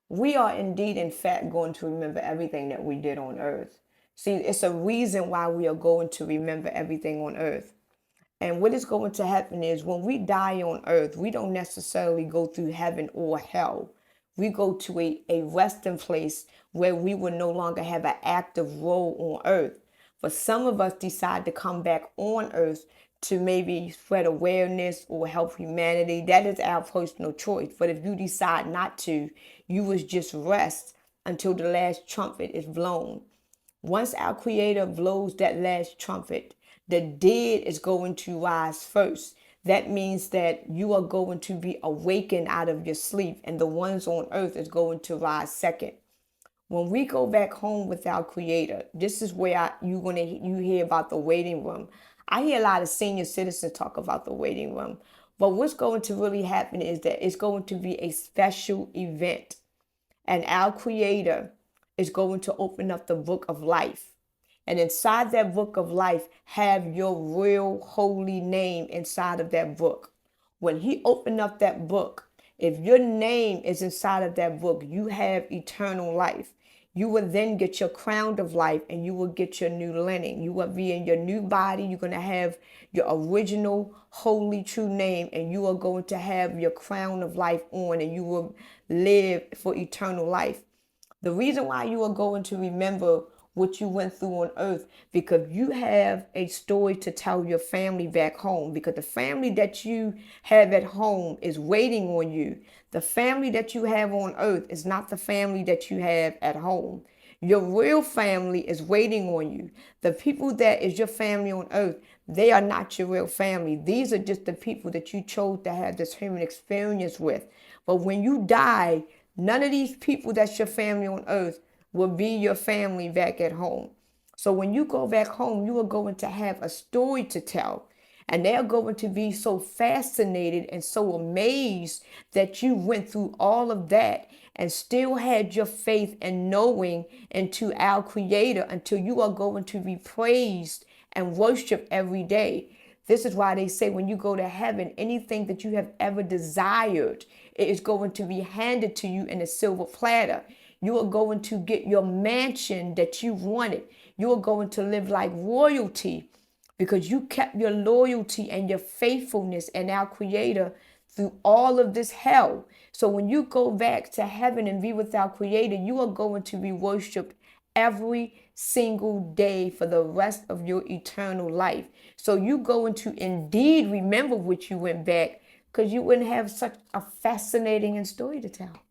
We are indeed, in fact, going to remember everything that we did on earth. See, it's a reason why we are going to remember everything on earth. And what is going to happen is when we die on earth, we don't necessarily go through heaven or hell. We go to a resting place where we will no longer have an active role on earth. But some of us decide to come back on earth to maybe spread awareness or help humanity. That is our personal choice. But if you decide not to, you was just rest until the last trumpet is blown. Once our Creator blows that last trumpet, the dead is going to rise first. That means that you are going to be awakened out of your sleep, and the ones on earth is going to rise second. When we go back home with our Creator, this is where you hear about the waiting room. I hear a lot of senior citizens talk about the waiting room, but what's going to really happen is that it's going to be a special event, and our Creator is going to open up the book of life. And inside that book of life, have your real holy name inside of that book. When He opened up that book, if your name is inside of that book, you have eternal life. You will then get your crown of life and you will get your new linen. You will be in your new body. You're going to have your original, holy, true name, and you are going to have your crown of life on, and you will live for eternal life. The reason why you are going to remember what you went through on earth, because you have a story to tell your family back home, because the family that you have at home is waiting on you. The family that you have on earth is not the family that you have at home. Your real family is waiting on you. The people that is your family on earth, they are not your real family. These are just the people that you chose to have this human experience with. But when you die, none of these people that's your family on earth will be your family back at home. So when you go back home, you are going to have a story to tell. And they're going to be so fascinated and so amazed that you went through all of that and still had your faith and knowing into our Creator until you are going to be praised and worshiped every day. This is why they say when you go to heaven, anything that you have ever desired, it is going to be handed to you in a silver platter. You are going to get your mansion that you wanted. You are going to live like royalty because you kept your loyalty and your faithfulness and our Creator through all of this hell. So when you go back to heaven and be with our Creator, you are going to be worshiped every single day for the rest of your eternal life. So you going to indeed remember what you went back, because you wouldn't have such a fascinating story to tell.